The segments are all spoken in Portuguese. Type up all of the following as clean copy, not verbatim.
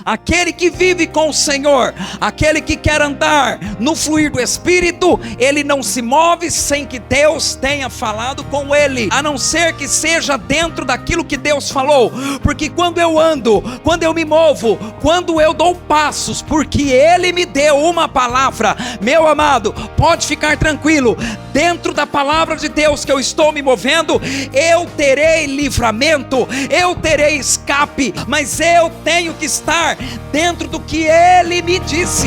Aquele que vive com o Senhor, aquele que quer andar no fluir do Espírito, ele não se move sem que Deus tenha falado com ele, a não ser que seja dentro daquilo que Deus falou. Porque quando eu ando, quando eu me movo, quando eu dou passos, porque ele me deu uma palavra, meu amado, pode ficar tranquilo, dentro da palavra de Deus que eu estou me movendo, eu terei livramento, eu terei escape, mas eu tenho que estar dentro do que ele me disse.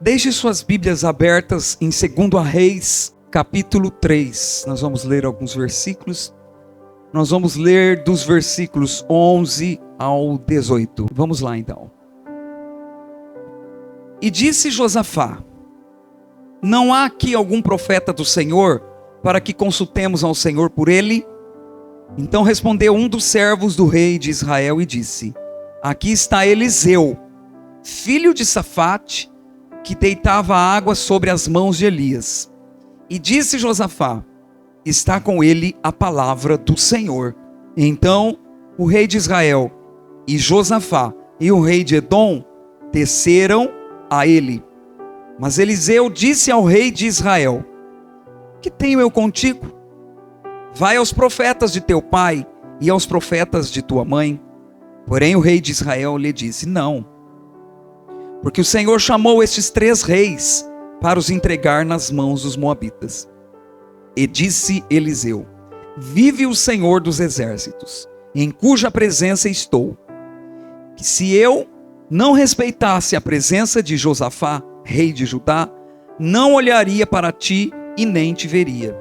Deixe suas Bíblias abertas em 2 Reis, capítulo 3. Nós vamos ler alguns versículos. Nós vamos ler dos versículos 11 ao 18. Vamos lá então. E disse Josafá: não há aqui algum profeta do Senhor, para que consultemos ao Senhor por ele? Então respondeu um dos servos do rei de Israel e disse: aqui está Eliseu, filho de Safate, que deitava água sobre as mãos de Elias. E disse Josafá: está com ele a palavra do Senhor. Então o rei de Israel e Josafá e o rei de Edom desceram a ele. Mas Eliseu disse ao rei de Israel: que tenho eu contigo? Vai aos profetas de teu pai e aos profetas de tua mãe. Porém o rei de Israel lhe disse: não, porque o Senhor chamou estes 3 reis para os entregar nas mãos dos moabitas. E disse Eliseu: vive o Senhor dos exércitos, em cuja presença estou, que se eu não respeitasse a presença de Josafá, rei de Judá, não olharia para ti e nem te veria.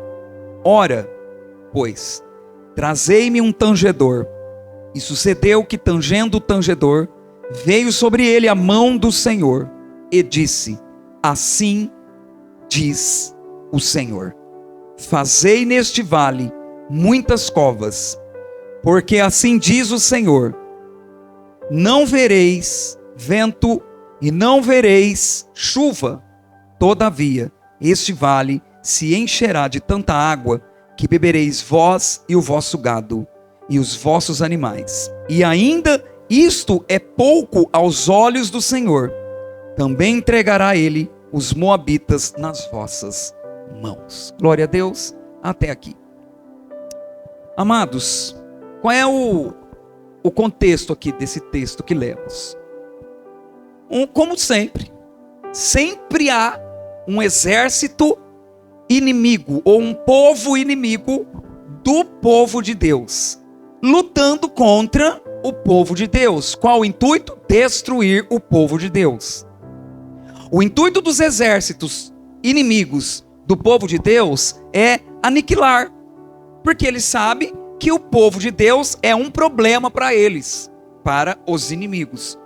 Ora, pois, trazei-me um tangedor. E sucedeu que, tangendo o tangedor, veio sobre ele a mão do Senhor, e disse: assim diz o Senhor: fazei neste vale muitas covas, porque assim diz o Senhor: não vereis vento e não vereis chuva, todavia este vale se encherá de tanta água, que bebereis vós e o vosso gado, e os vossos animais. E ainda isto é pouco aos olhos do Senhor, também entregará ele os moabitas nas vossas mãos. Glória a Deus, até aqui. Amados, qual é o contexto aqui desse texto que lemos? Como sempre há um exército inimigo, ou um povo inimigo do povo de Deus, lutando contra o povo de Deus. Qual o intuito? Destruir o povo de Deus. O intuito dos exércitos inimigos do povo de Deus é aniquilar, porque eles sabem que o povo de Deus é um problema para eles, para os inimigos.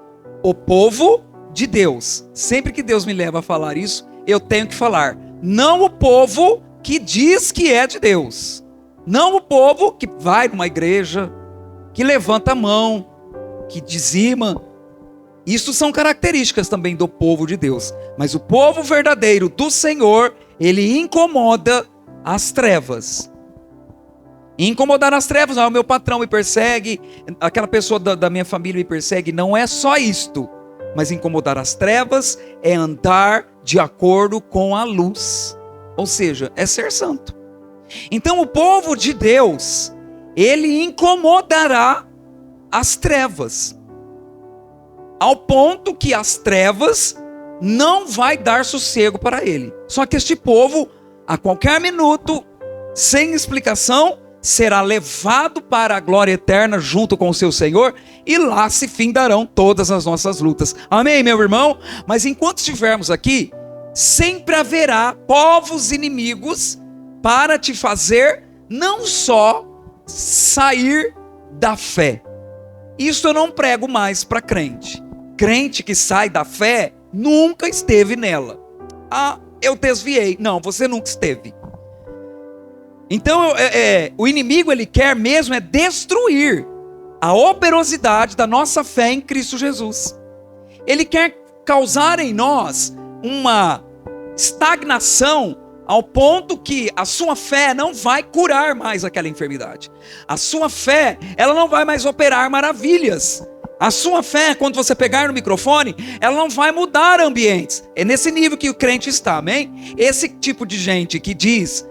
O povo de Deus, sempre que Deus me leva a falar isso, eu tenho que falar, não o povo que diz que é de Deus, não o povo que vai numa igreja, que levanta a mão, que dizima. Isso são características também do povo de Deus. Mas o povo verdadeiro do Senhor, ele incomoda as trevas. Incomodar as trevas, o meu patrão me persegue, aquela pessoa da minha família me persegue, não é só isto. Mas incomodar as trevas é andar de acordo com a luz. Ou seja, é ser santo. Então o povo de Deus, ele incomodará as trevas, ao ponto que as trevas não vai dar sossego para ele. Só que este povo, a qualquer minuto, sem explicação, será levado para a glória eterna junto com o seu Senhor, e lá se findarão todas as nossas lutas. Amém, meu irmão? Mas enquanto estivermos aqui, sempre haverá povos inimigos para te fazer não só sair da fé. Isso eu não prego mais para crente. Crente que sai da fé nunca esteve nela. Ah, eu desviei. Não, você nunca esteve. Então o inimigo, ele quer mesmo destruir a operosidade da nossa fé em Cristo Jesus. Ele quer causar em nós uma estagnação ao ponto que a sua fé não vai curar mais aquela enfermidade. A sua fé, ela não vai mais operar maravilhas. A sua fé, quando você pegar no microfone, ela não vai mudar ambientes. É nesse nível que o crente está, amém? Esse tipo de gente que diz,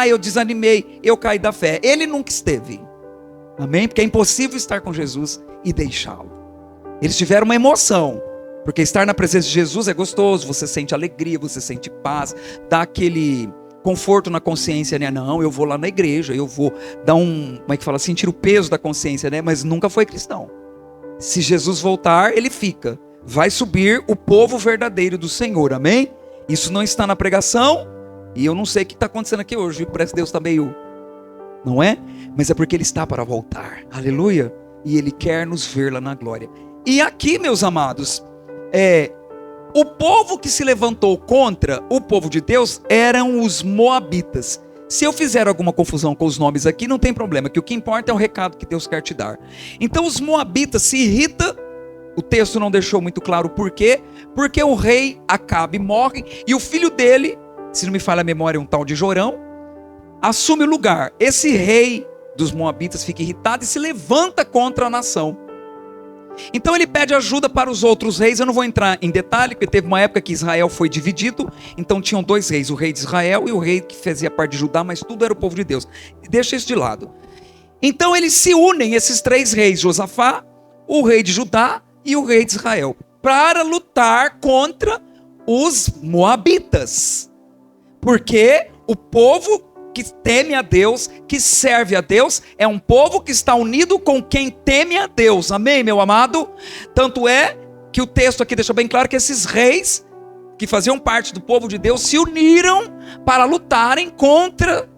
eu desanimei, eu caí da fé. Ele nunca esteve, amém? Porque é impossível estar com Jesus e deixá-lo. Eles tiveram uma emoção, porque estar na presença de Jesus é gostoso, você sente alegria, você sente paz, dá aquele conforto na consciência, né? Não, eu vou lá na igreja, eu vou dar como é que fala, sentir o peso da consciência, né? Mas nunca foi cristão. Se Jesus voltar, ele fica. Vai subir o povo verdadeiro do Senhor, amém? Isso não está na pregação, e eu não sei o que está acontecendo aqui hoje, parece que Deus está meio, não é? Mas é porque ele está para voltar, aleluia, e ele quer nos ver lá na glória. E aqui, meus amados, o povo que se levantou contra o povo de Deus eram os moabitas. Se eu fizer alguma confusão com os nomes aqui, não tem problema, que o que importa é o recado que Deus quer te dar. Então os moabitas se irritam, o texto não deixou muito claro por quê, porque o rei Acabe morre, e o filho dele, se não me falha a memória, um tal de Jorão, assume o lugar. Esse rei dos moabitas fica irritado e se levanta contra a nação. Então ele pede ajuda para os outros reis. Eu não vou entrar em detalhe, porque teve uma época que Israel foi dividido. Então tinham dois reis, o rei de Israel e o rei que fazia parte de Judá, mas tudo era o povo de Deus. Deixa isso de lado. Então eles se unem, esses três reis, Josafá, o rei de Judá e o rei de Israel, para lutar contra os moabitas. Porque o povo que teme a Deus, que serve a Deus, é um povo que está unido com quem teme a Deus, amém, meu amado? Tanto é que o texto aqui deixa bem claro que esses reis, que faziam parte do povo de Deus, se uniram para lutarem contra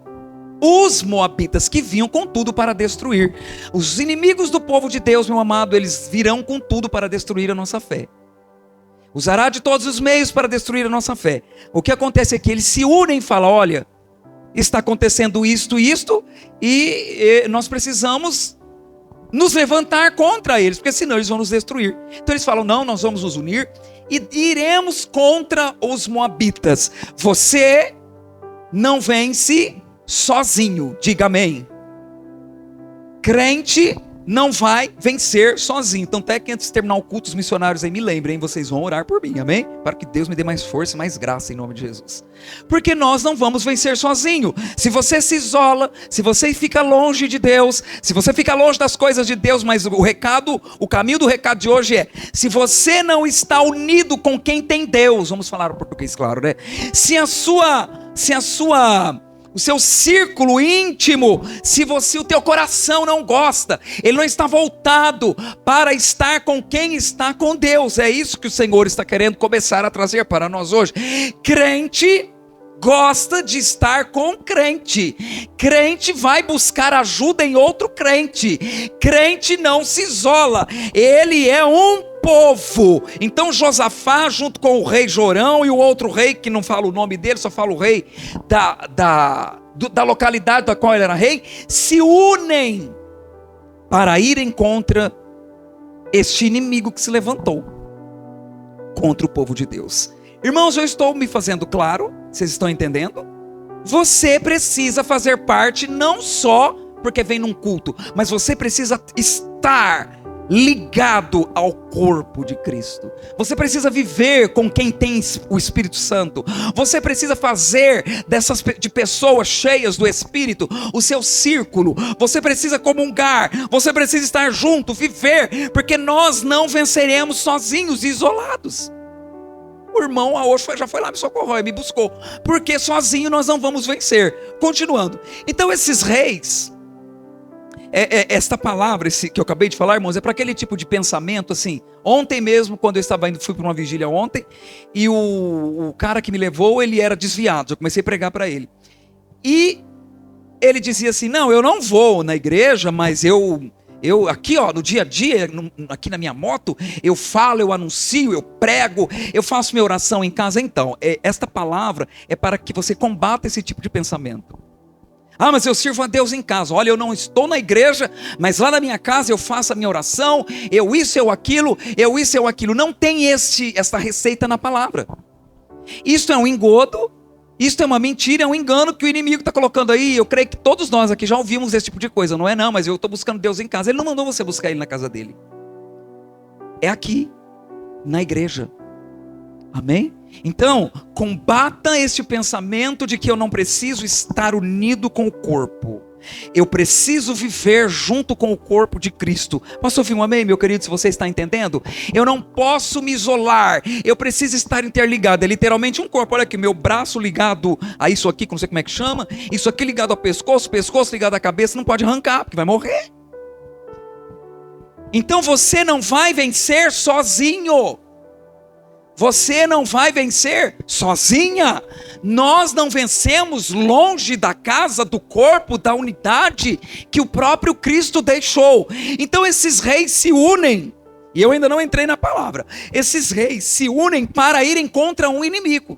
os moabitas, que vinham com tudo para destruir. Os inimigos do povo de Deus, meu amado, eles virão com tudo para destruir a nossa fé. Usará de todos os meios para destruir a nossa fé. O que acontece é que eles se unem e falam, olha, está acontecendo isto, e nós precisamos nos levantar contra eles, porque senão eles vão nos destruir. Então eles falam, não, nós vamos nos unir e iremos contra os moabitas. Você não vence sozinho, diga amém. Crente não vai vencer sozinho. Então até que antes de terminar o culto, os missionários aí me lembrem, vocês vão orar por mim, amém? Para que Deus me dê mais força e mais graça em nome de Jesus. Porque nós não vamos vencer sozinho. Se você se isola, se você fica longe de Deus, se você fica longe das coisas de Deus, mas o caminho do recado de hoje é, se você não está unido com quem tem Deus, vamos falar o português claro, né? Se o seu círculo íntimo, se o teu coração não gosta, ele não está voltado para estar com quem está com Deus. É isso que o Senhor está querendo começar a trazer para nós hoje. Crente gosta de estar com crente. Crente vai buscar ajuda em outro crente. Crente não se isola. Ele é um povo. Então Josafá, junto com o rei Jorão e o outro rei, que não fala o nome dele, só fala o rei da localidade da qual ele era rei, se unem para irem contra este inimigo que se levantou contra o povo de Deus. Irmãos, eu estou me fazendo claro? Vocês estão entendendo? Você precisa fazer parte não só porque vem num culto, mas você precisa estar ligado ao corpo de Cristo. Você precisa viver com quem tem o Espírito Santo. Você precisa fazer de pessoas cheias do Espírito o seu círculo. Você precisa comungar. Você precisa estar junto, viver, porque nós não venceremos sozinhos e isolados. O irmão Aoxo já foi lá me socorreu e me buscou, porque sozinho nós não vamos vencer. Continuando, então esses reis, esta palavra que eu acabei de falar, irmãos, é para aquele tipo de pensamento assim. Ontem mesmo, quando eu estava indo, fui para uma vigília ontem, e o cara que me levou, ele era desviado. Eu comecei a pregar para ele, e ele dizia assim, não, eu não vou na igreja, mas eu aqui, ó, no dia a dia, aqui na minha moto, eu falo, eu anuncio, eu prego, eu faço minha oração em casa. Então, esta palavra é para que você combata esse tipo de pensamento. Ah, mas eu sirvo a Deus em casa. Olha, eu não estou na igreja, mas lá na minha casa eu faço a minha oração, eu isso, eu aquilo, eu isso, eu aquilo. Não tem essa receita na palavra. Isso é um engodo, isso é uma mentira, é um engano que o inimigo está colocando aí. Eu creio que todos nós aqui já ouvimos esse tipo de coisa. Não é não, mas eu estou buscando Deus em casa. Ele não mandou você buscar Ele na casa dele. É aqui, na igreja. Amém? Então, combata este pensamento de que eu não preciso estar unido com o corpo. Eu preciso viver junto com o corpo de Cristo. Posso ouvir um amém, meu querido, se você está entendendo? Eu não posso me isolar, eu preciso estar interligado. É literalmente um corpo. Olha aqui, meu braço ligado a isso aqui, que não sei como é que chama. Isso aqui ligado ao pescoço, pescoço ligado à cabeça. Não pode arrancar, porque vai morrer. Então você não vai vencer sozinho. Você não vai vencer sozinha. Nós não vencemos longe da casa, do corpo, da unidade que o próprio Cristo deixou. Então esses reis se unem. E eu ainda não entrei na palavra. Esses reis se unem para irem contra um inimigo.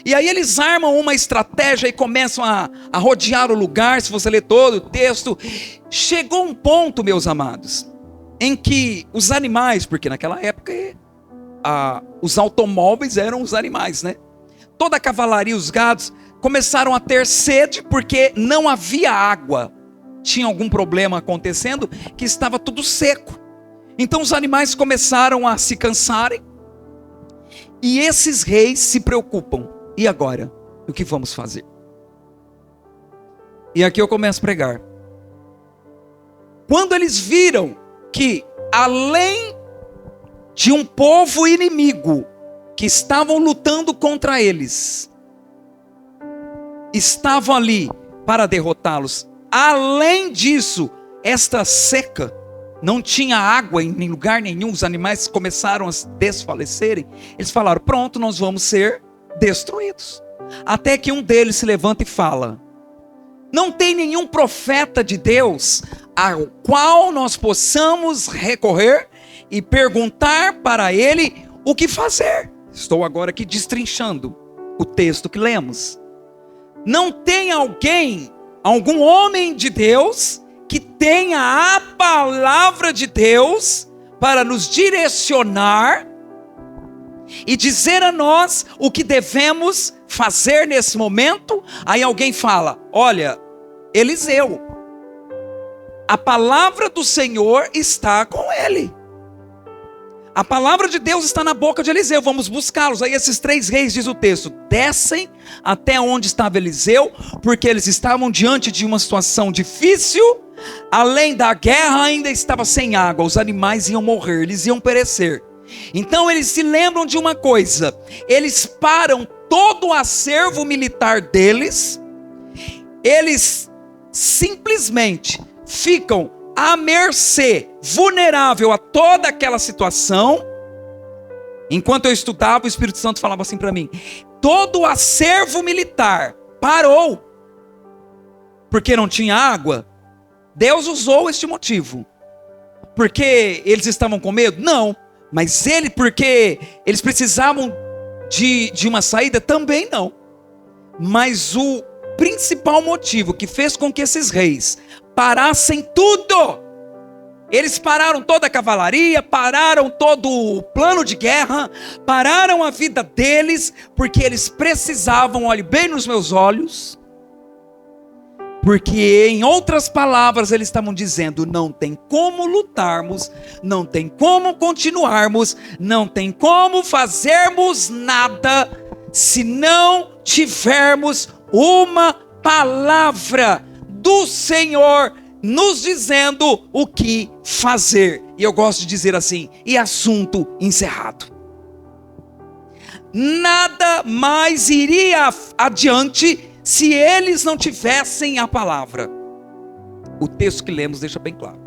E aí eles armam uma estratégia e começam a rodear o lugar. Se você ler todo o texto, chegou um ponto, meus amados, em que os animais, porque naquela época os automóveis eram os animais, né? Toda a cavalaria, os gados, começaram a ter sede porque não havia água. Tinha algum problema acontecendo que estava tudo seco. Então os animais começaram a se cansarem. E esses reis se preocupam. E agora? O que vamos fazer? E aqui eu começo a pregar. Quando eles viram que além de um povo inimigo que estavam lutando contra eles, estavam ali para derrotá-los. Além disso, esta seca, não tinha água em lugar nenhum, os animais começaram a desfalecerem. Eles falaram: pronto, nós vamos ser destruídos. Até que um deles se levanta e fala: não tem nenhum profeta de Deus ao qual nós possamos recorrer e perguntar para ele o que fazer. Estou agora aqui destrinchando o texto que lemos. Não tem algum homem de Deus que tenha a palavra de Deus para nos direcionar e dizer a nós o que devemos fazer nesse momento? Aí alguém fala: olha, Eliseu, a palavra do Senhor está com ele. A palavra de Deus está na boca de Eliseu, vamos buscá-los. Aí esses 3 reis, diz o texto, descem até onde estava Eliseu, porque eles estavam diante de uma situação difícil. Além da guerra, ainda estava sem água, os animais iam morrer, eles iam perecer. Então eles se lembram de uma coisa: eles param todo o acervo militar deles, eles simplesmente ficam à mercê, vulnerável a toda aquela situação. Enquanto eu estudava, o Espírito Santo falava assim para mim: todo o acervo militar parou, porque não tinha água. Deus usou este motivo, porque eles estavam com medo? Não, mas porque eles precisavam de uma saída? Também não. Mas o principal motivo que fez com que esses reis parassem tudo, eles pararam toda a cavalaria, pararam todo o plano de guerra, pararam a vida deles, porque eles precisavam, olhe bem nos meus olhos, porque em outras palavras eles estavam dizendo: não tem como lutarmos, não tem como continuarmos, não tem como fazermos nada se não tivermos uma palavra do Senhor nos dizendo o que fazer. E eu gosto de dizer assim: e assunto encerrado. Nada mais iria adiante se eles não tivessem a palavra. O texto que lemos deixa bem claro.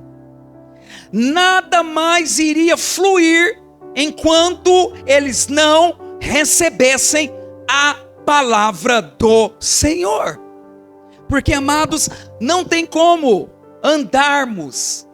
Nada mais iria fluir enquanto eles não recebessem a palavra do Senhor. Porque, amados, não tem como andarmos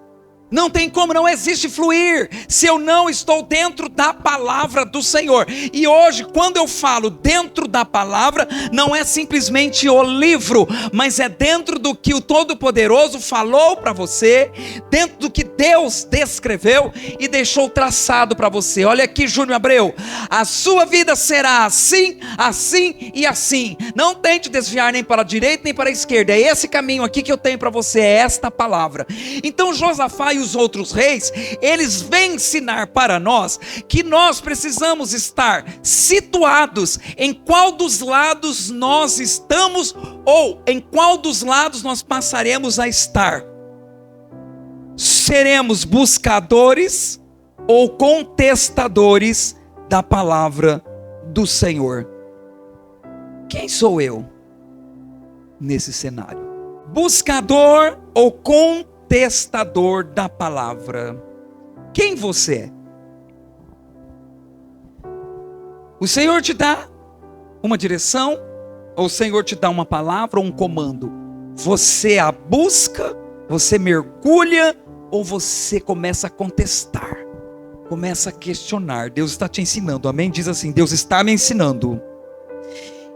Não tem como, não existe fluir se eu não estou dentro da palavra do Senhor. E hoje, quando eu falo dentro da palavra, não é simplesmente o livro, mas é dentro do que o Todo-Poderoso falou para você, dentro do que Deus descreveu e deixou traçado para você. Olha aqui, Júnior Abreu, a sua vida será assim, assim e assim. Não tente desviar nem para a direita nem para a esquerda. É esse caminho aqui que eu tenho para você, é esta palavra. Então Josafá e os outros reis, eles vêm ensinar para nós que nós precisamos estar situados em qual dos lados nós estamos ou em qual dos lados nós passaremos a estar. Seremos buscadores ou contestadores da palavra do Senhor. Quem sou eu nesse cenário? Buscador ou contestador da palavra? Quem você é? O Senhor te dá uma direção, ou o Senhor te dá uma palavra ou um comando? Você a busca, você mergulha, ou você começa a contestar, começa a questionar? Deus está te ensinando, amém? Diz assim: Deus está me ensinando.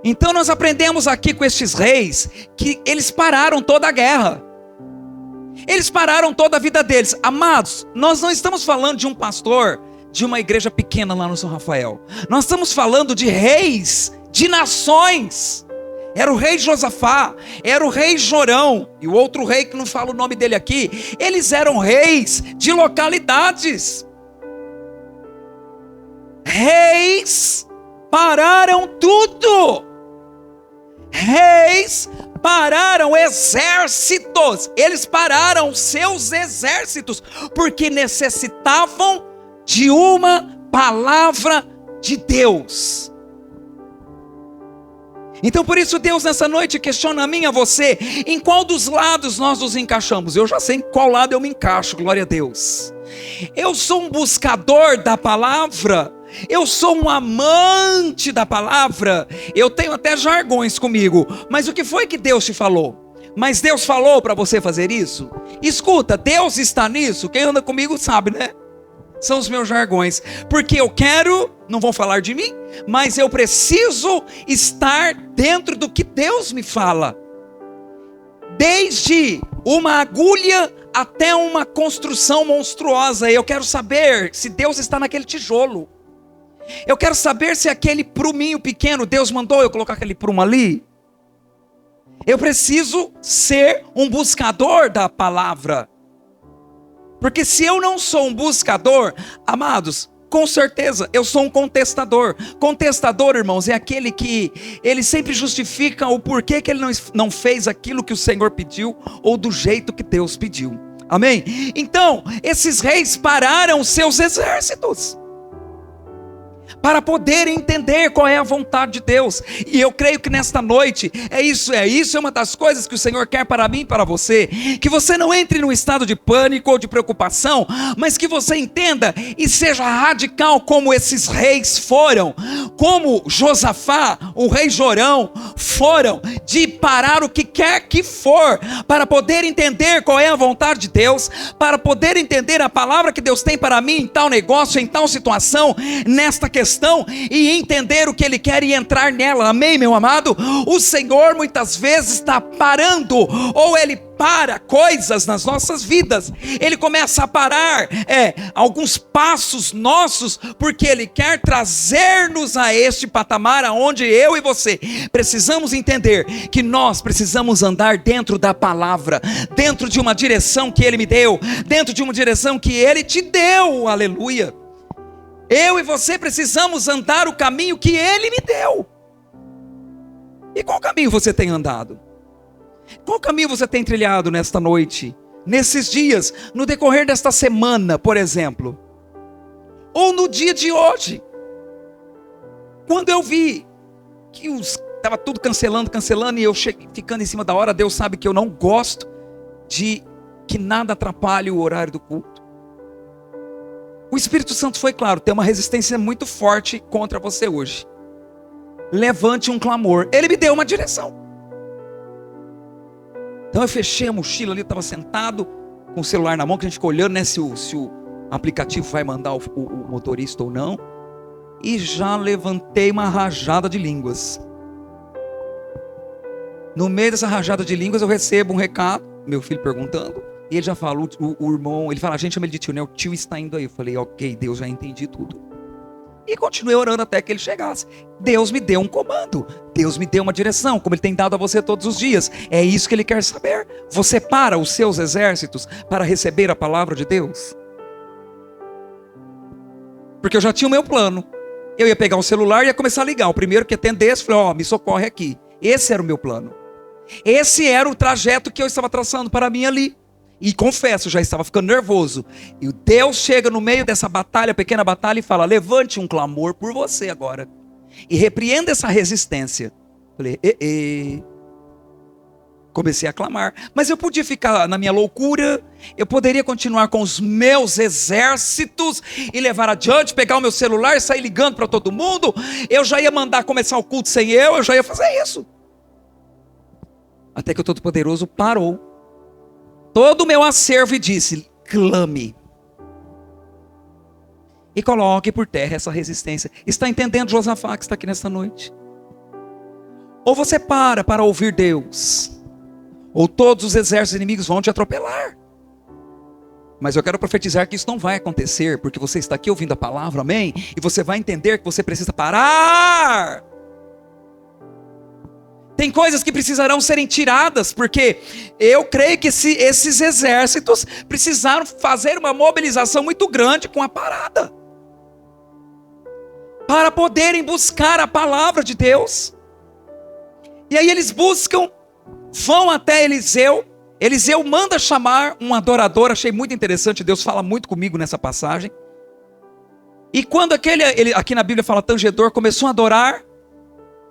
Então nós aprendemos aqui com estes reis que eles pararam toda a guerra. Eles pararam toda a vida deles. Amados, nós não estamos falando de um pastor de uma igreja pequena lá no São Rafael. Nós estamos falando de reis de nações. Era o rei Josafá, era o rei Jorão, e o outro rei que não falo o nome dele aqui. Eles eram reis de localidades. Reis pararam tudo. Reis pararam exércitos, eles pararam seus exércitos, porque necessitavam de uma palavra de Deus. Então por isso Deus nessa noite questiona a mim e a você, em qual dos lados nós nos encaixamos? Eu já sei em qual lado eu me encaixo, glória a Deus. Eu sou um buscador da palavra, eu sou um amante da palavra, eu tenho até jargões comigo, mas o que foi que Deus te falou? Mas Deus falou para você fazer isso? Escuta, Deus está nisso, quem anda comigo sabe, né? São os meus jargões, porque eu quero, não vou falar de mim, mas eu preciso estar dentro do que Deus me fala. Desde uma agulha até uma construção monstruosa, eu quero saber se Deus está naquele tijolo. Eu quero saber se aquele pruminho pequeno, Deus mandou eu colocar aquele prumo ali. Eu preciso ser um buscador da palavra. Porque se eu não sou um buscador, amados, com certeza eu sou um contestador. Contestador, irmãos, é aquele que ele sempre justifica o porquê que ele não fez aquilo que o Senhor pediu ou do jeito que Deus pediu. Amém? Então, esses reis pararam seus exércitos para poder entender qual é a vontade de Deus. E eu creio que nesta noite é uma das coisas que o Senhor quer para mim e para você, que você não entre num estado de pânico ou de preocupação, mas que você entenda e seja radical como esses reis foram, como Josafá, o rei Jorão foram, de parar o que quer que for, para poder entender qual é a vontade de Deus, para poder entender a palavra que Deus tem para mim em tal negócio, em tal situação, nesta questão, e entender o que Ele quer e entrar nela. Amém, meu amado? O Senhor muitas vezes está parando, ou Ele para coisas nas nossas vidas. Ele começa a parar alguns passos nossos, porque Ele quer trazer-nos a este patamar aonde eu e você precisamos entender que nós precisamos andar dentro da palavra, dentro de uma direção que Ele me deu, dentro de uma direção que Ele te deu. Aleluia. Eu e você precisamos andar o caminho que Ele me deu. E qual caminho você tem andado? Qual caminho você tem trilhado nesta noite? Nesses dias, no decorrer desta semana, por exemplo? Ou no dia de hoje? Quando eu vi que estava tudo cancelando, e eu ficando em cima da hora, Deus sabe que eu não gosto de que nada atrapalhe o horário do culto. O Espírito Santo foi claro, tem uma resistência muito forte contra você hoje. Levante um clamor. Ele me deu uma direção. Então eu fechei a mochila ali, estava sentado com o celular na mão, que a gente fica olhando, né, se o aplicativo vai mandar o motorista ou não. E já levantei uma rajada de línguas. No meio dessa rajada de línguas eu recebo um recado, meu filho perguntando, e ele já fala, o irmão, ele fala, a gente chama ele de tio, né? O tio está indo aí. Eu falei, ok, Deus, já entendi tudo. E continuei orando até que ele chegasse. Deus me deu um comando, Deus me deu uma direção, como Ele tem dado a você todos os dias. É isso que Ele quer saber. Você para os seus exércitos para receber a palavra de Deus? Porque eu já tinha o meu plano. Eu ia pegar o celular e ia começar a ligar. O primeiro que atendesse, falei, me socorre aqui. Esse era o meu plano. Esse era o trajeto que eu estava traçando para mim ali. E confesso, já estava ficando nervoso. E Deus chega no meio dessa batalha, pequena batalha, e fala, levante um clamor por você agora. E repreenda essa resistência. Falei, Comecei a clamar. Mas eu podia ficar na minha loucura. Eu poderia continuar com os meus exércitos e levar adiante, pegar o meu celular e sair ligando para todo mundo. Eu já ia mandar começar o culto sem eu já ia fazer isso. Até que o Todo-Poderoso parou todo o meu acervo e disse, clame. E coloque por terra essa resistência. Está entendendo, Josafá, que está aqui nesta noite? Ou você para ouvir Deus, ou todos os exércitos inimigos vão te atropelar. Mas eu quero profetizar que isso não vai acontecer, porque você está aqui ouvindo a palavra, amém? E você vai entender que você precisa parar. Tem coisas que precisarão serem tiradas, porque eu creio que esses exércitos precisaram fazer uma mobilização muito grande com a parada, para poderem buscar a palavra de Deus. E aí eles buscam, vão até Eliseu. Eliseu manda chamar um adorador. Achei muito interessante, Deus fala muito comigo nessa passagem. E quando aqui na Bíblia fala tangedor, começou a adorar,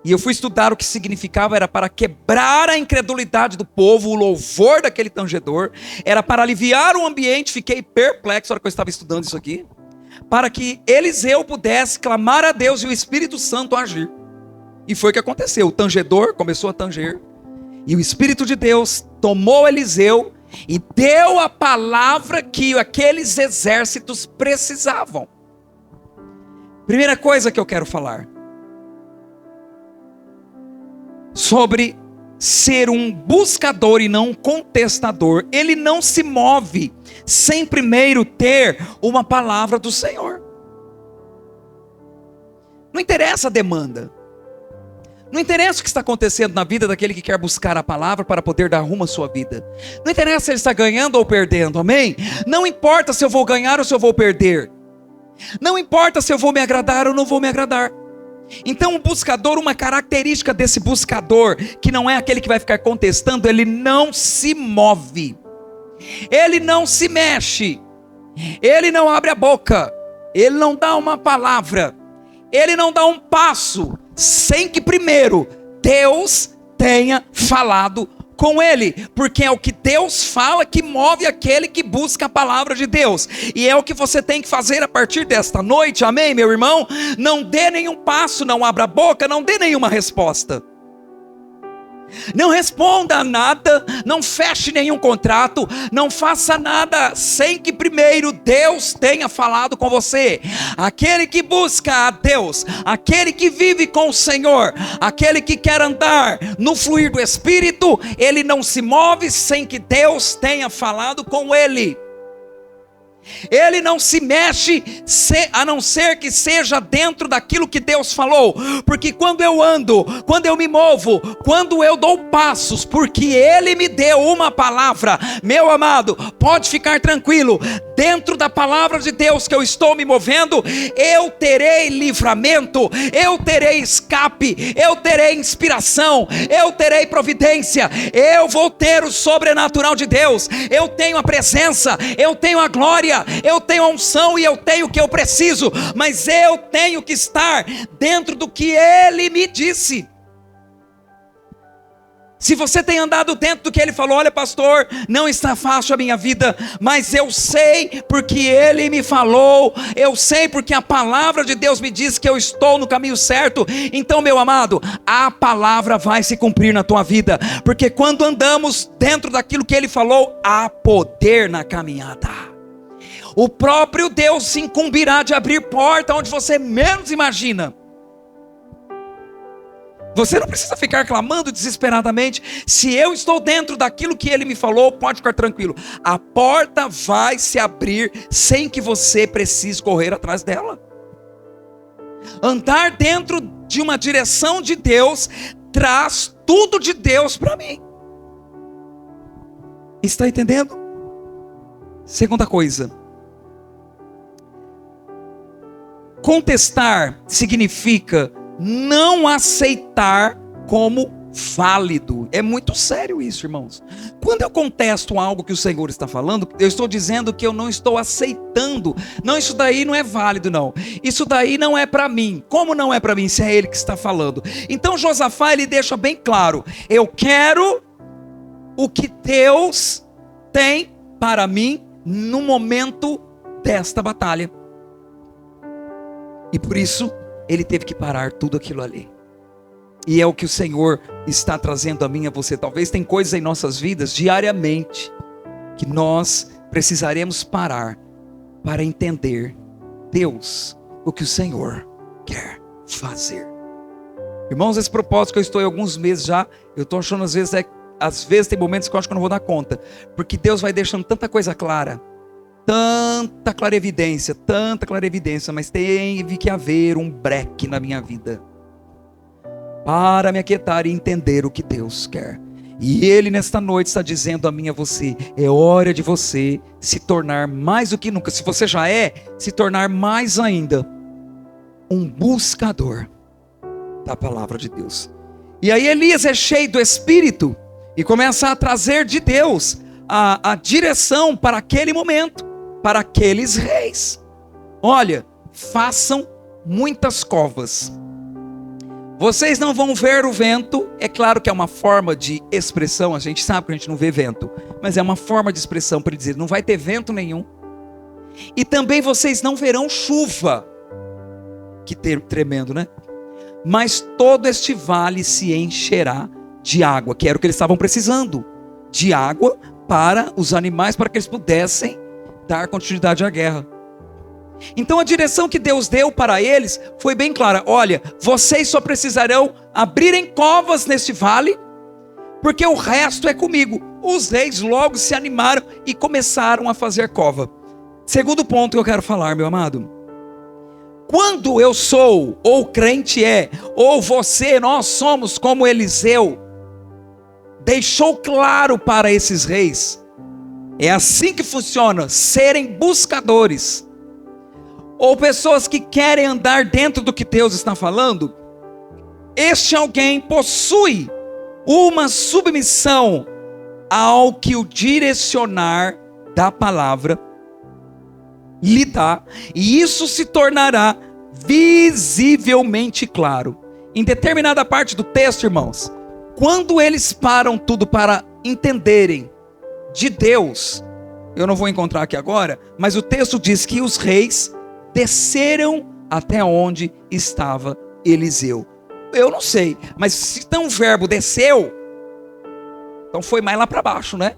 e eu fui estudar o que significava, era para quebrar a incredulidade do povo, o louvor daquele tangedor, era para aliviar o ambiente. Fiquei perplexo na hora que eu estava estudando isso aqui, para que Eliseu pudesse clamar a Deus e o Espírito Santo agir. E foi o que aconteceu, o tangedor começou a tanger, e o Espírito de Deus tomou Eliseu e deu a palavra que aqueles exércitos precisavam. Primeira coisa que eu quero falar, sobre ser um buscador e não um contestador. Ele não se move sem primeiro ter uma palavra do Senhor. Não interessa a demanda, não interessa o que está acontecendo na vida daquele que quer buscar a palavra para poder dar rumo à sua vida. Não interessa se ele está ganhando ou perdendo, amém? Não importa se eu vou ganhar ou se eu vou perder. Não importa se eu vou me agradar ou não vou me agradar. Então o buscador, uma característica desse buscador, que não é aquele que vai ficar contestando, ele não se move, ele não se mexe, ele não abre a boca, ele não dá uma palavra, ele não dá um passo, sem que primeiro Deus tenha falado com ele, porque é o que Deus fala que move aquele que busca a palavra de Deus, e é o que você tem que fazer a partir desta noite, amém, meu irmão? Não dê nenhum passo, não abra a boca, não dê nenhuma resposta, não responda a nada, não feche nenhum contrato, não faça nada sem que primeiro Deus tenha falado com você. Aquele que busca a Deus, aquele que vive com o Senhor, aquele que quer andar no fluir do Espírito, ele não se move sem que Deus tenha falado com ele. Ele não se mexe a não ser que seja dentro daquilo que Deus falou. Porque quando eu ando, quando eu me movo, quando eu dou passos, porque Ele me deu uma palavra, meu amado, pode ficar tranquilo, dentro da palavra de Deus que eu estou me movendo, eu terei livramento, eu terei escape, eu terei inspiração, eu terei providência, eu vou ter o sobrenatural de Deus. Eu tenho a presença, eu tenho a glória, eu tenho a unção e eu tenho o que eu preciso, mas eu tenho que estar dentro do que Ele me disse. Se você tem andado dentro do que ele falou, olha pastor, não está fácil a minha vida, mas eu sei porque ele me falou, eu sei porque a palavra de Deus me diz que eu estou no caminho certo. Então, meu amado, a palavra vai se cumprir na tua vida, porque quando andamos dentro daquilo que ele falou, há poder na caminhada. O próprio Deus se incumbirá de abrir porta onde você menos imagina. Você não precisa ficar clamando desesperadamente. Se eu estou dentro daquilo que ele me falou, pode ficar tranquilo. A porta vai se abrir sem que você precise correr atrás dela. Andar dentro de uma direção de Deus traz tudo de Deus para mim. Está entendendo? Segunda coisa. Contestar significa não aceitar como válido. É muito sério isso, irmãos. Quando eu contesto algo que o Senhor está falando, eu estou dizendo que eu não estou aceitando. Não, isso daí não é válido, não. Isso daí não é para mim. Como não é para mim, se é ele que está falando? Então Josafá, ele deixa bem claro: eu quero o que Deus tem para mim no momento desta batalha. E por isso ele teve que parar tudo aquilo ali. E é o que o Senhor está trazendo a mim e a você. Talvez tem coisas em nossas vidas diariamente que nós precisaremos parar para entender Deus, o que o Senhor quer fazer. Irmãos, esse propósito que eu estou em alguns meses já, eu estou achando às vezes tem momentos que eu acho que eu não vou dar conta, porque Deus vai deixando tanta coisa clara, tanta clarevidência, mas teve que haver um breque na minha vida para me aquietar e entender o que Deus quer. E Ele nesta noite está dizendo a mim e a você: é hora de você se tornar mais do que nunca, se você já é, se tornar mais ainda um buscador da palavra de Deus. E aí Elias é cheio do Espírito e começa a trazer de Deus a direção para aquele momento, para aqueles reis. Olha, façam muitas covas. Vocês não vão ver o vento. É claro que é uma forma de expressão. A gente sabe que a gente não vê vento, mas é uma forma de expressão para dizer: não vai ter vento nenhum. E também vocês não verão chuva. Que tremendo, né? Mas todo este vale se encherá de água, que era o que eles estavam precisando, de água para os animais, para que eles pudessem dar continuidade à guerra. Então a direção que Deus deu para eles foi bem clara: olha, vocês só precisarão abrirem covas neste vale, porque o resto é comigo. Os reis logo se animaram e começaram a fazer cova. Segundo ponto que eu quero falar, meu amado: quando eu sou, ou o crente é, ou você, nós somos como Eliseu, deixou claro para esses reis, é assim que funciona, serem buscadores, ou pessoas que querem andar dentro do que Deus está falando. Este alguém possui uma submissão ao que o direcionar da palavra lhe dá, e isso se tornará visivelmente claro. Em determinada parte do texto, irmãos, quando eles param tudo para entenderem de Deus, eu não vou encontrar aqui agora, mas o texto diz que os reis desceram até onde estava Eliseu. Eu não sei, mas se então o verbo desceu, então foi mais lá para baixo, né?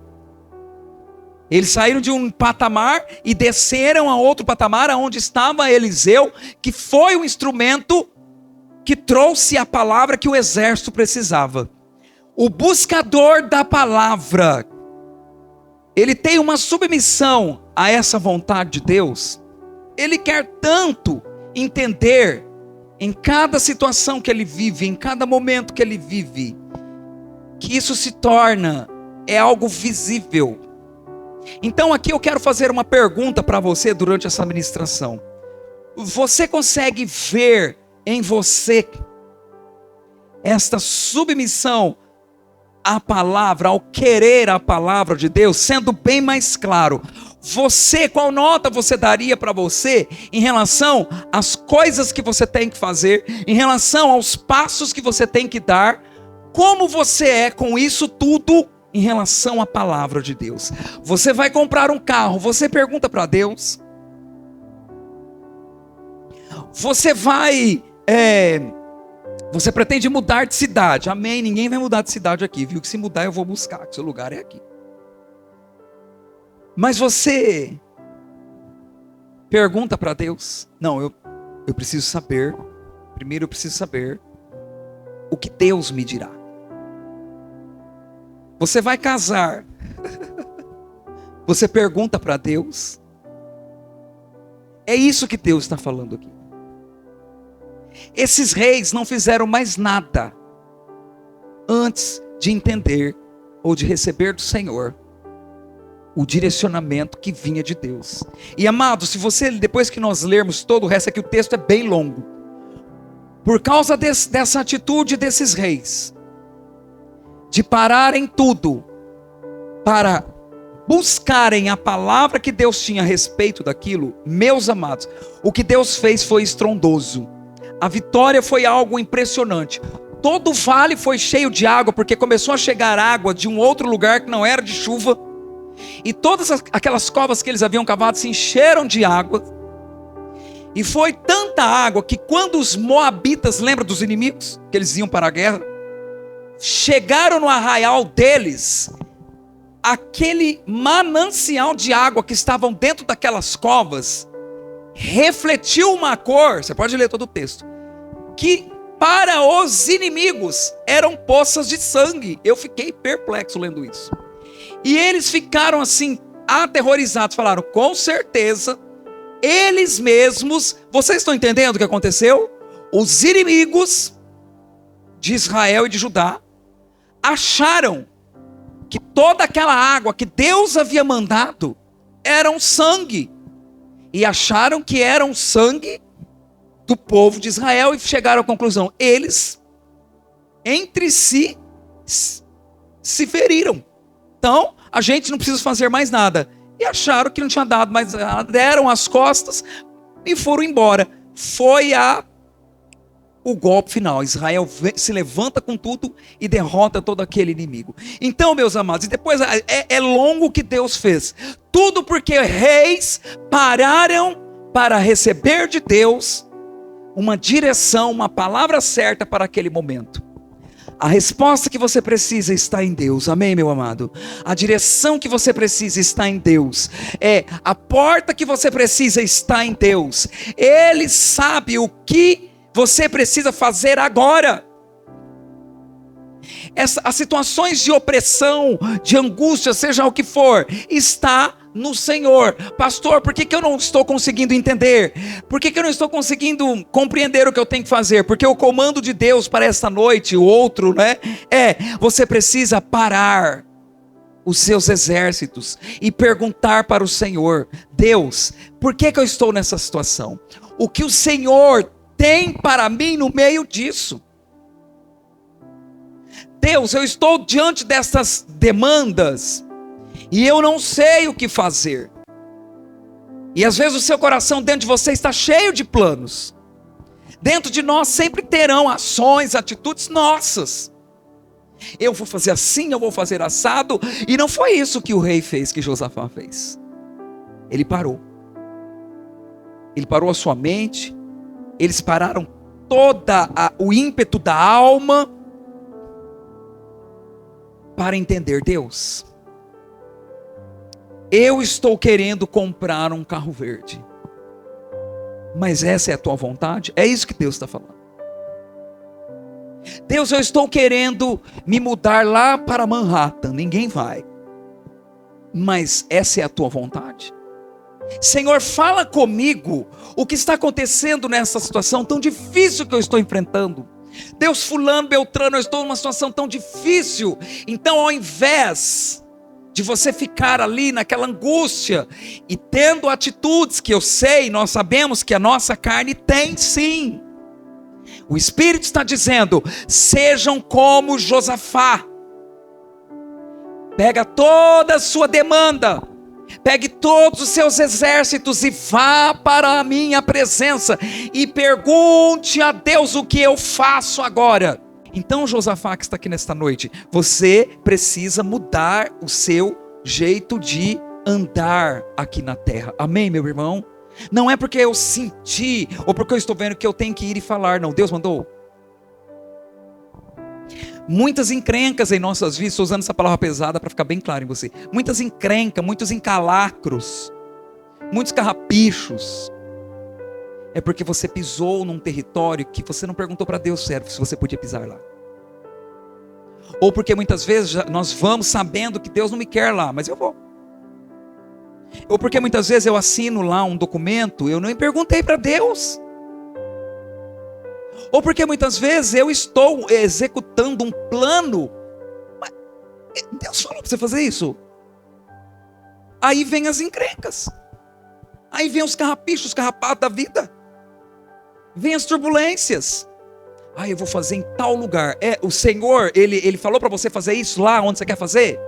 Eles saíram de um patamar e desceram a outro patamar, onde estava Eliseu, que foi o instrumento que trouxe a palavra que o exército precisava. O buscador da palavra, ele tem uma submissão a essa vontade de Deus. Ele quer tanto entender em cada situação que ele vive, em cada momento que ele vive, que isso se torna algo visível. Então aqui eu quero fazer uma pergunta para você durante essa ministração. Você consegue ver em você esta submissão à palavra, ao querer a palavra de Deus, sendo bem mais claro? Você, qual nota você daria para você em relação às coisas que você tem que fazer, em relação aos passos que você tem que dar, como você é com isso tudo em relação à palavra de Deus? Você vai comprar um carro, você pergunta para Deus? Você você pretende mudar de cidade? Amém, ninguém vai mudar de cidade aqui, viu? Que se mudar eu vou buscar, que seu lugar é aqui. Mas você pergunta para Deus? Não, eu preciso saber. Primeiro eu preciso saber o que Deus me dirá. Você vai casar. Você pergunta para Deus? É isso que Deus está falando aqui. Esses reis não fizeram mais nada antes de entender ou de receber do Senhor o direcionamento que vinha de Deus. E amado, se você, depois que nós lermos todo o resto aqui, o texto é bem longo. Por causa dessa atitude desses reis, de pararem tudo, para buscarem a palavra que Deus tinha a respeito daquilo, meus amados, o que Deus fez foi estrondoso. A vitória foi algo impressionante. Todo o vale foi cheio de água, porque começou a chegar água de um outro lugar que não era de chuva. E todas aquelas covas que eles haviam cavado se encheram de água. E foi tanta água que quando os moabitas, lembra dos inimigos? Que eles iam para a guerra? Chegaram no arraial deles, aquele manancial de água que estavam dentro daquelas covas, refletiu uma cor, você pode ler todo o texto, que para os inimigos eram poças de sangue. Eu fiquei perplexo lendo isso. E eles ficaram assim, aterrorizados, falaram, com certeza, eles mesmos, vocês estão entendendo o que aconteceu? Os inimigos de Israel e de Judá acharam que toda aquela água que Deus havia mandado era um sangue. E acharam que era um sangue do povo de Israel e chegaram à conclusão, eles entre si se feriram. Então, a gente não precisa fazer mais nada. E acharam que não tinha dado mais nada, deram as costas e foram embora. Foi o golpe final. Israel se levanta com tudo e derrota todo aquele inimigo. Então, meus amados, e depois é longo o que Deus fez. Tudo porque reis pararam para receber de Deus uma direção, uma palavra certa para aquele momento. A resposta que você precisa está em Deus, amém, meu amado? A direção que você precisa está em Deus. A porta que você precisa está em Deus. Ele sabe o que você precisa fazer agora. As situações de opressão, de angústia, seja o que for, está no Senhor. Pastor, por que eu não estou conseguindo entender? Por que eu não estou conseguindo compreender o que eu tenho que fazer? Porque o comando de Deus para esta noite, o outro, você precisa parar os seus exércitos e perguntar para o Senhor, Deus, por que eu estou nessa situação? O que o Senhor tem para mim no meio disso? Deus, eu estou diante dessas demandas e eu não sei o que fazer. E às vezes o seu coração dentro de você está cheio de planos. Dentro de nós sempre terão ações, atitudes nossas. Eu vou fazer assim, eu vou fazer assado. E não foi isso que o rei fez, que Josafá fez. Ele parou. Ele parou a sua mente. Eles pararam o ímpeto da alma para entender, Deus, eu estou querendo comprar um carro verde, mas essa é a tua vontade? É isso que Deus está falando. Deus, eu estou querendo me mudar lá para Manhattan, ninguém vai, mas essa é a tua vontade? Senhor, fala comigo, o que está acontecendo nessa situação tão difícil que eu estou enfrentando? Deus, fulano, beltrano, eu estou numa situação tão difícil. Então, ao invés de você ficar ali naquela angústia e tendo atitudes que eu sei, nós sabemos que a nossa carne tem sim, o Espírito está dizendo, sejam como Josafá. Pega toda a sua demanda, pegue todos os seus exércitos e vá para a minha presença e pergunte a Deus o que eu faço agora. Então, Josafá que está aqui nesta noite, você precisa mudar o seu jeito de andar aqui na terra. Amém, meu irmão? Não é porque eu senti, ou porque eu estou vendo que eu tenho que ir e falar, não. Deus mandou. Muitas encrencas em nossas vidas, estou usando essa palavra pesada para ficar bem claro em você. Muitas encrencas, muitos encalacros, muitos carrapichos. É porque você pisou num território que você não perguntou para Deus, servo, se você podia pisar lá. Ou porque muitas vezes nós vamos sabendo que Deus não me quer lá, mas eu vou. Ou porque muitas vezes eu assino lá um documento, eu nem perguntei para Deus. Ou porque muitas vezes eu estou executando um plano, mas Deus falou para você fazer isso. Aí vem as encrencas. Aí vem os carrapichos, os carrapatos da vida. Vem as turbulências. Eu vou fazer em tal lugar. O Senhor, Ele falou para você fazer isso lá onde você quer fazer?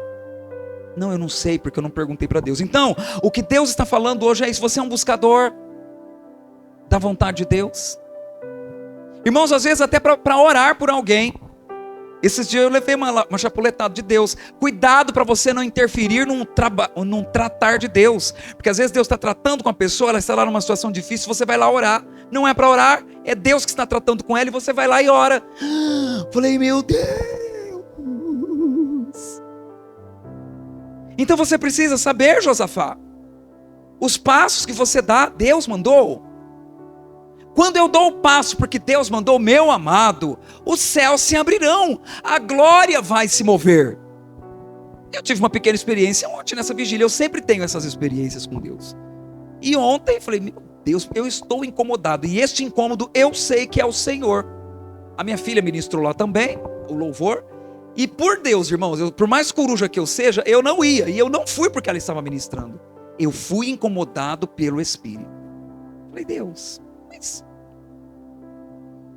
Não, eu não sei, porque eu não perguntei para Deus. Então, o que Deus está falando hoje é isso. Você é um buscador da vontade de Deus. Irmãos, às vezes até para orar por alguém. Esses dias eu levei uma chapuletada de Deus. Cuidado para você não interferir num tratar de Deus. Porque às vezes Deus está tratando com a pessoa, ela está lá numa situação difícil, você vai lá orar. Não é para orar, é Deus que está tratando com ela e você vai lá e ora. Falei, meu Deus. Então você precisa saber, Josafá, os passos que você dá, Deus mandou. Quando eu dou o passo porque Deus mandou, meu amado, os céus se abrirão, a glória vai se mover. Eu tive uma pequena experiência ontem nessa vigília, eu sempre tenho essas experiências com Deus. E ontem eu falei, meu Deus, eu estou incomodado, e este incômodo eu sei que é o Senhor. A minha filha ministrou lá também, o louvor, e por Deus, irmãos, por mais coruja que eu seja, eu não ia, e eu não fui porque ela estava ministrando. Eu fui incomodado pelo Espírito. Falei, Deus, mas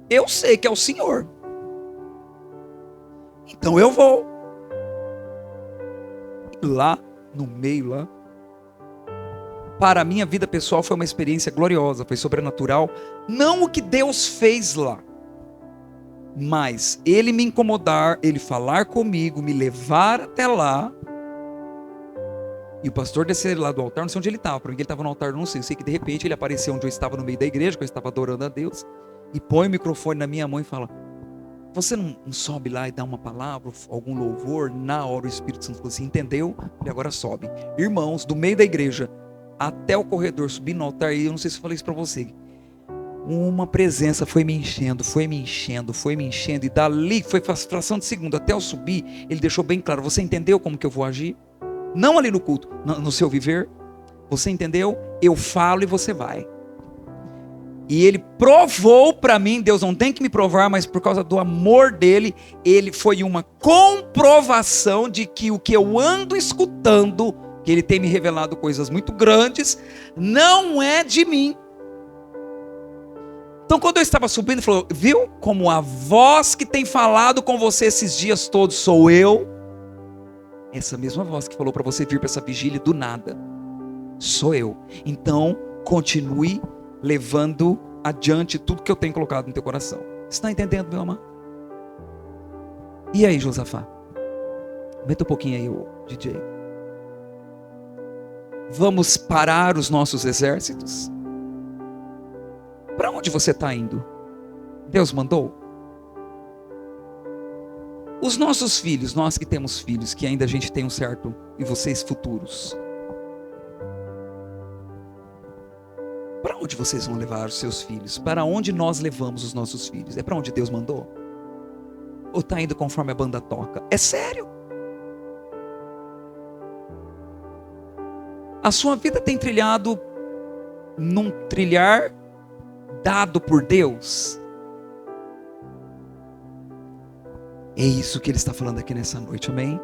eu sei que é o Senhor. Então eu vou. Lá, no meio lá. Para a minha vida pessoal foi uma experiência gloriosa, foi sobrenatural. Não o que Deus fez lá. Mas Ele me incomodar, Ele falar comigo, me levar até lá. E o pastor descer lá do altar, não sei onde ele estava, porque ele estava no altar, não sei. Eu sei que de repente ele apareceu onde eu estava no meio da igreja, que eu estava adorando a Deus. E põe o microfone na minha mão e fala, você não sobe lá e dá uma palavra, algum louvor? Na hora o Espírito Santo falou assim, entendeu? E agora sobe. Irmãos, do meio da igreja até o corredor, subir no altar, e eu não sei se eu falei isso para você. Uma presença foi me enchendo, foi me enchendo, foi me enchendo. E dali, foi fração de segundo, até eu subir, ele deixou bem claro, você entendeu como que eu vou agir? Não ali no culto, no seu viver. Você entendeu? Eu falo e você vai. E ele provou para mim, Deus não tem que me provar, mas por causa do amor dele, ele foi uma comprovação de que o que eu ando escutando, que ele tem me revelado coisas muito grandes, não é de mim. Então quando eu estava subindo, ele falou, viu como a voz que tem falado com você esses dias todos sou eu? Essa mesma voz que falou para você vir para essa vigília do nada, sou eu. Então continue levando adiante tudo que eu tenho colocado no teu coração. Você está entendendo, meu amado? E aí, Josafá? Aumenta um pouquinho aí, o DJ. Vamos parar os nossos exércitos? Para onde você está indo? Deus mandou? Os nossos filhos, nós que temos filhos, que ainda a gente tem um certo, e vocês futuros, para onde vocês vão levar os seus filhos? Para onde nós levamos os nossos filhos? É para onde Deus mandou? Ou está indo conforme a banda toca? É sério? A sua vida tem trilhado num trilhar dado por Deus? É isso que Ele está falando aqui nessa noite, amém?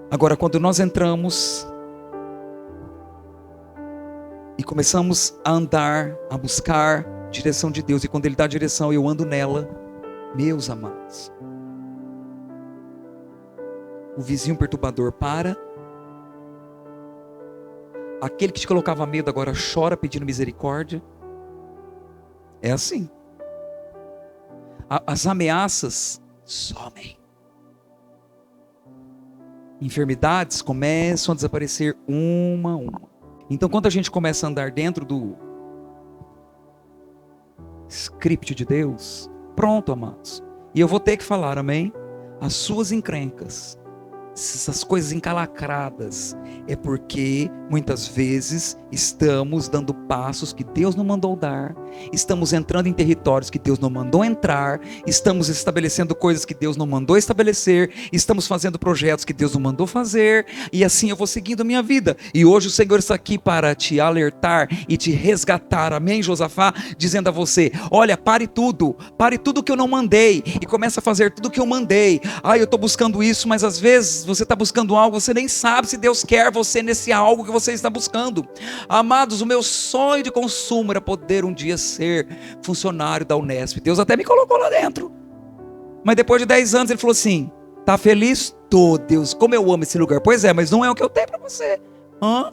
Agora, quando nós entramos e começamos a andar, a buscar a direção de Deus, e quando Ele dá a direção, eu ando nela, meus amados, o vizinho perturbador para, aquele que te colocava medo agora chora pedindo misericórdia. É assim. as ameaças somem. Enfermidades começam a desaparecer uma a uma. Então, quando a gente começa a andar dentro do script de Deus, pronto, amados. E eu vou ter que falar, amém? As suas encrencas, essas coisas encalacradas, é porque muitas vezes estamos dando passos que Deus não mandou dar, estamos entrando em territórios que Deus não mandou entrar, estamos estabelecendo coisas que Deus não mandou estabelecer, estamos fazendo projetos que Deus não mandou fazer, e assim eu vou seguindo a minha vida. E hoje o Senhor está aqui para te alertar e te resgatar, amém, Josafá? Dizendo a você: olha, pare tudo que eu não mandei, e comece a fazer tudo que eu mandei. Eu estou buscando isso, mas às vezes você está buscando algo, você nem sabe se Deus quer você nesse algo que você está buscando. Amados, o meu sonho de consumo era poder um dia ser funcionário da Unesp. Deus até me colocou lá dentro, mas depois de 10 anos ele falou assim: tá feliz? Tô, Deus, como eu amo esse lugar. Pois é, mas não é o que eu tenho para você.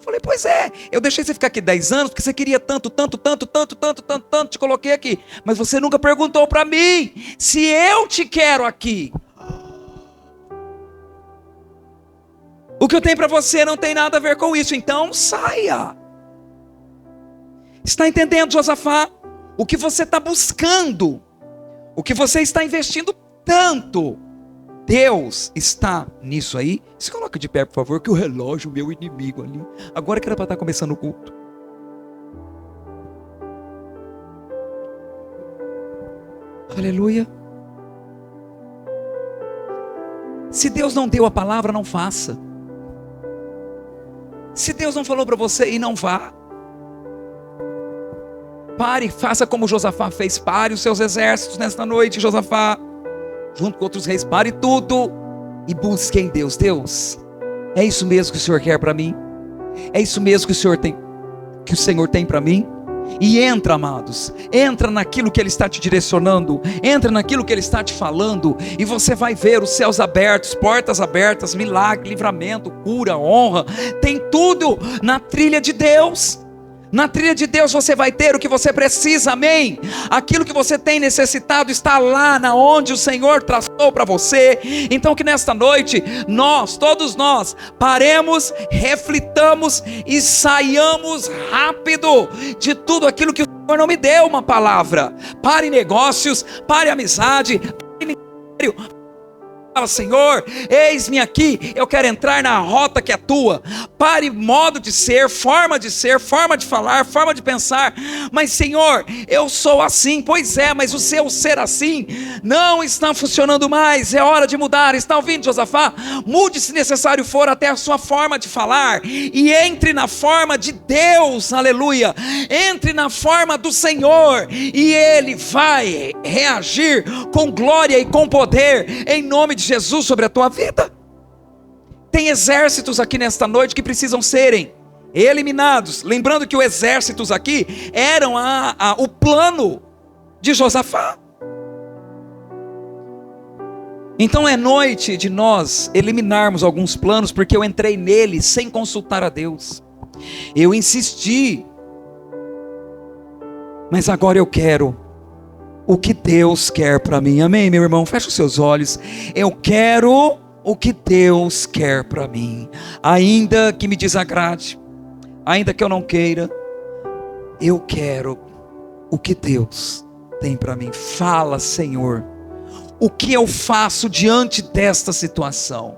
Falei, pois é, eu deixei você ficar aqui 10 anos porque você queria tanto, te coloquei aqui, mas você nunca perguntou para mim se eu te quero aqui. O que eu tenho para você não tem nada a ver com isso, então saia. Está entendendo, Josafá? O que você está buscando, o que você está investindo tanto, Deus está nisso aí. Se coloque de pé, por favor, que o relógio, meu inimigo ali, agora que era para estar começando o culto. Aleluia. Se Deus não deu a palavra, não faça. Se Deus não falou para você, e não vá. Pare, faça como Josafá fez. Pare os seus exércitos nesta noite, Josafá, junto com outros reis. Pare tudo e busque em Deus. Deus, é isso mesmo que o Senhor quer para mim? É isso mesmo que o Senhor tem para mim? E entra, amados, entra naquilo que Ele está te direcionando, entra naquilo que Ele está te falando, e você vai ver os céus abertos, portas abertas, milagre, livramento, cura, honra, tem tudo na trilha de Deus. Na trilha de Deus você vai ter o que você precisa, amém? Aquilo que você tem necessitado está lá na onde o Senhor traçou para você. Então que nesta noite, todos nós, paremos, reflitamos e saiamos rápido de tudo aquilo que o Senhor não me deu uma palavra. Pare negócios, pare amizade, pare ministério. Fala, Senhor, eis-me aqui, eu quero entrar na rota que é tua. Pare modo de ser, forma de falar, forma de pensar. Mas Senhor, eu sou assim. Pois é, mas o seu ser assim não está funcionando mais. É hora de mudar. Está ouvindo, Josafá? Mude, se necessário for, até a sua forma de falar, e entre na forma de Deus. Aleluia. Entre na forma do Senhor, e Ele vai reagir com glória e com poder, em nome de Jesus, sobre a tua vida. Tem exércitos aqui nesta noite que precisam serem eliminados. Lembrando que os exércitos aqui eram o plano de Josafá. Então é noite de nós eliminarmos alguns planos, porque eu entrei nele sem consultar a Deus. Eu insisti, mas agora eu quero o que Deus quer para mim. Amém, meu irmão? Fecha os seus olhos. Eu quero o que Deus quer para mim, ainda que me desagrade, ainda que eu não queira. Eu quero o que Deus tem para mim. Fala, Senhor, o que eu faço diante desta situação?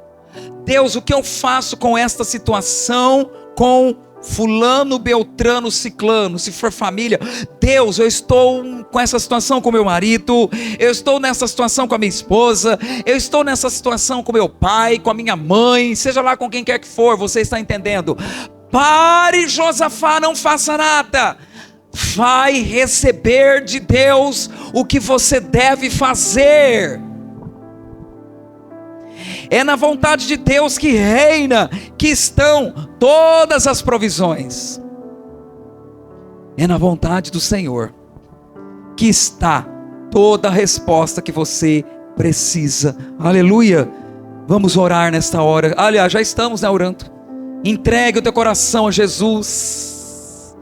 Deus, o que eu faço com esta situação, com fulano, beltrano, ciclano, se for família? Deus, eu estou com essa situação com meu marido, eu estou nessa situação com a minha esposa, eu estou nessa situação com meu pai, com a minha mãe, seja lá com quem quer que for. Você está entendendo? Pare, Josafá, não faça nada. Vai receber de Deus o que você deve fazer. É na vontade de Deus que reina, que estão todas as provisões. É na vontade do Senhor que está toda a resposta que você precisa. Aleluia. Vamos orar nesta hora. Aliás, já estamos orando. Entregue o teu coração a Jesus.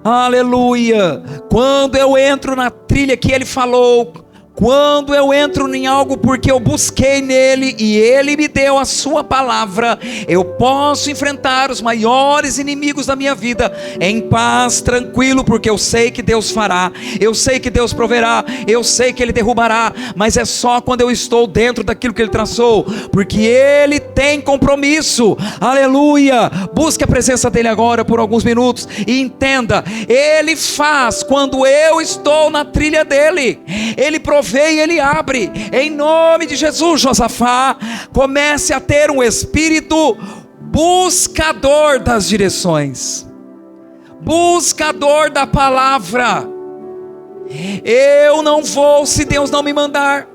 Aleluia. Quando eu entro na trilha que Ele falou, Quando eu entro em algo porque eu busquei nele e ele me deu a sua palavra, eu posso enfrentar os maiores inimigos da minha vida em paz, tranquilo, porque eu sei que Deus fará, eu sei que Deus proverá, eu sei que ele derrubará, mas é só quando eu estou dentro daquilo que ele traçou, porque ele tem compromisso. Aleluia! Busque a presença dele agora por alguns minutos e entenda, ele faz quando eu estou na trilha dele, ele provê e ele abre. Em nome de Jesus, Josafá, comece a ter um espírito buscador das direções, buscador da palavra. Eu não vou se Deus não me mandar,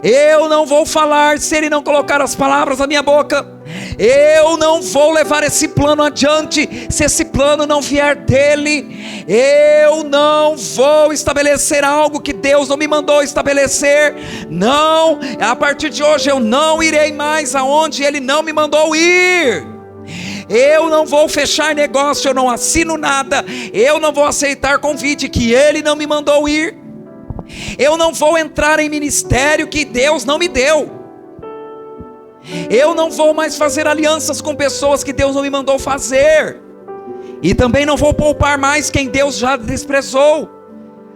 eu não vou falar se ele não colocar as palavras na minha boca, eu não vou levar esse plano adiante se esse plano não vier dele, eu não vou estabelecer algo que Deus não me mandou estabelecer. Não, a partir de hoje eu não irei mais aonde ele não me mandou ir. Eu não vou fechar negócio, eu não assino nada, eu não vou aceitar convite que ele não me mandou ir, eu não vou entrar em ministério que Deus não me deu, eu não vou mais fazer alianças com pessoas que Deus não me mandou fazer, e também não vou poupar mais quem Deus já desprezou.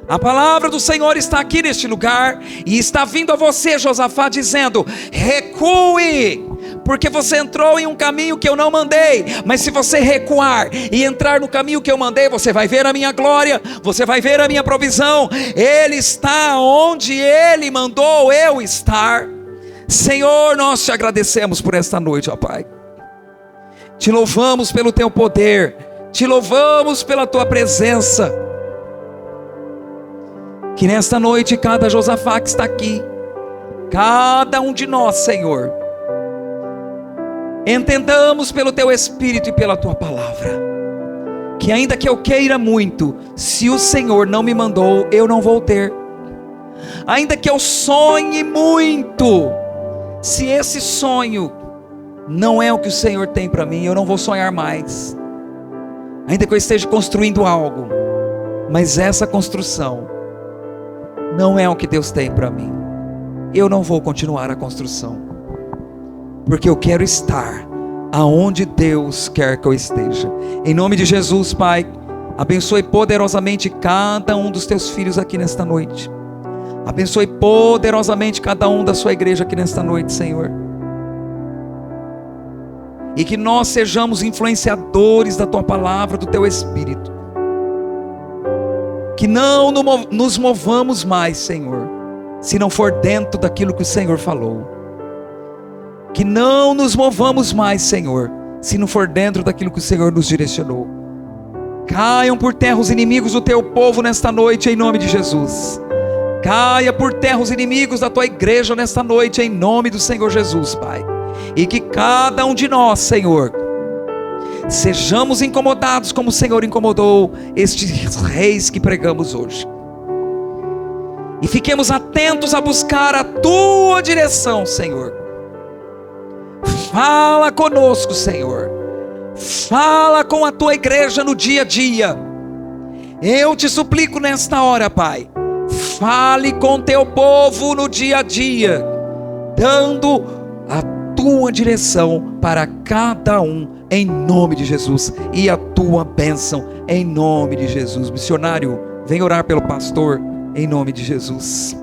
A palavra do Senhor está aqui neste lugar, e está vindo a você, Josafá, dizendo: recue, porque você entrou em um caminho que eu não mandei, mas se você recuar e entrar no caminho que eu mandei, você vai ver a minha glória, você vai ver a minha provisão. Ele está onde ele mandou eu estar. Senhor, nós te agradecemos por esta noite, ó Pai, te louvamos pelo teu poder, te louvamos pela tua presença. Que nesta noite cada Josafá que está aqui, cada um de nós, Senhor, entendamos pelo teu Espírito e pela tua palavra, que ainda que eu queira muito, se o Senhor não me mandou, eu não vou ter. Ainda que eu sonhe muito, se esse sonho não é o que o Senhor tem para mim, eu não vou sonhar mais. Ainda que eu esteja construindo algo, mas essa construção não é o que Deus tem para mim, eu não vou continuar a construção, porque eu quero estar aonde Deus quer que eu esteja. Em nome de Jesus, Pai, abençoe poderosamente cada um dos teus filhos aqui nesta noite, abençoe poderosamente cada um da sua igreja aqui nesta noite, Senhor, e que nós sejamos influenciadores da tua palavra, do teu Espírito, que não nos movamos mais, Senhor, se não for dentro daquilo que o Senhor falou. Que não nos movamos mais, Senhor, se não for dentro daquilo que o Senhor nos direcionou. Caiam por terra os inimigos do teu povo nesta noite, em nome de Jesus. Caia por terra os inimigos da tua igreja nesta noite, em nome do Senhor Jesus, Pai. E que cada um de nós, Senhor, sejamos incomodados como o Senhor incomodou estes reis que pregamos hoje, e fiquemos atentos a buscar a tua direção, Senhor. Fala conosco, Senhor, fala com a tua igreja no dia a dia. Eu te suplico nesta hora, Pai, fale com teu povo no dia a dia, dando a tua direção para cada um, em nome de Jesus, e a tua bênção, em nome de Jesus. Missionário, vem orar pelo pastor, em nome de Jesus.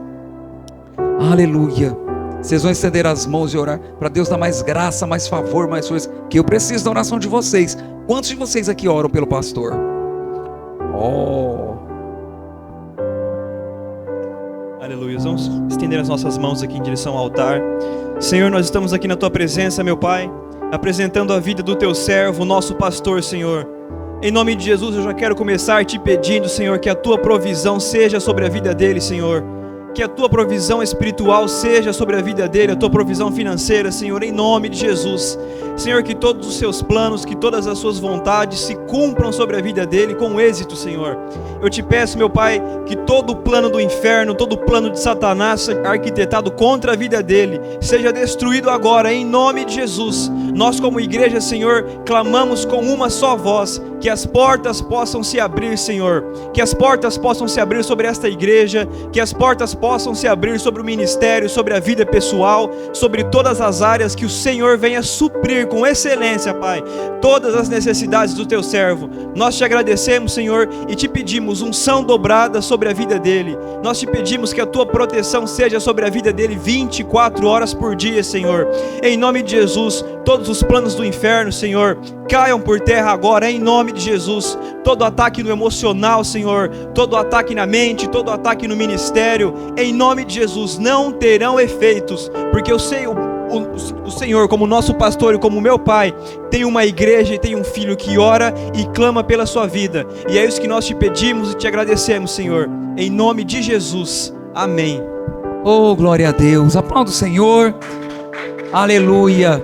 Aleluia. Vocês vão estender as mãos e orar para Deus dar mais graça, mais favor, mais coisas, que eu preciso da oração de vocês. Quantos de vocês aqui oram pelo pastor? Aleluia. Vamos estender as nossas mãos aqui em direção ao altar. Senhor, nós estamos aqui na tua presença, meu Pai, apresentando a vida do teu servo, nosso pastor, Senhor. Em nome de Jesus, eu já quero começar te pedindo, Senhor, que a tua provisão seja sobre a vida dele, Senhor. Que a tua provisão espiritual seja sobre a vida dele, a tua provisão financeira, Senhor, em nome de Jesus. Senhor, que todos os seus planos, que todas as suas vontades se cumpram sobre a vida dele com êxito, Senhor. Eu te peço, meu Pai, que todo o plano do inferno, todo o plano de Satanás arquitetado contra a vida dele, seja destruído agora, em nome de Jesus. Nós como igreja, Senhor, clamamos com uma só voz, que as portas possam se abrir, Senhor, que as portas possam se abrir sobre esta igreja, que as portas possam se abrir sobre o ministério, sobre a vida pessoal, sobre todas as áreas, que o Senhor venha suprir com excelência, Pai, todas as necessidades do teu servo. Nós te agradecemos, Senhor, e te pedimos unção dobrada sobre a vida dele. Nós te pedimos que a tua proteção seja sobre a vida dele 24 horas por dia, Senhor. Em nome de Jesus, todos os planos do inferno, Senhor, caiam por terra agora, em nome de Jesus. Todo ataque no emocional, Senhor, todo ataque na mente, todo ataque no ministério, em nome de Jesus, não terão efeitos, porque eu sei, o Senhor, como nosso pastor e como meu pai, tem uma igreja e tem um filho que ora e clama pela sua vida, e é isso que nós te pedimos e te agradecemos, Senhor, em nome de Jesus, amém. Oh, glória a Deus, aplauda o Senhor, aleluia.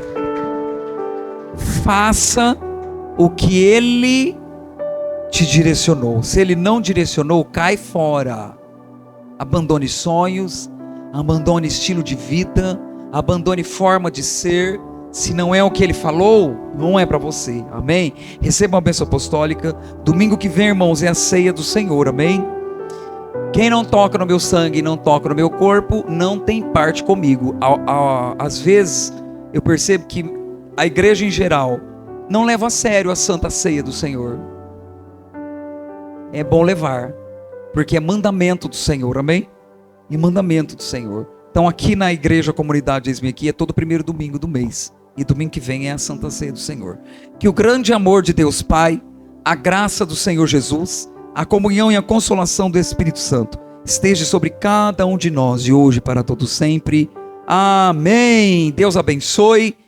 Faça o que Ele te direcionou. Se Ele não direcionou, cai fora. Abandone sonhos, abandone estilo de vida, abandone forma de ser. Se não é o que Ele falou, não é para você, amém? Receba uma bênção apostólica. Domingo que vem, irmãos, é a ceia do Senhor, amém? Quem não toca no meu sangue, não toca no meu corpo, não tem parte comigo. Às vezes eu percebo que a igreja em geral não leva a sério a Santa Ceia do Senhor. É bom levar, porque é mandamento do Senhor, amém? É mandamento do Senhor. Então aqui na igreja, comunidade Eis-me Aqui, é todo primeiro domingo do mês. E domingo que vem é a Santa Ceia do Senhor. Que o grande amor de Deus Pai, a graça do Senhor Jesus, a comunhão e a consolação do Espírito Santo esteja sobre cada um de nós, de hoje para todo sempre. Amém. Deus abençoe.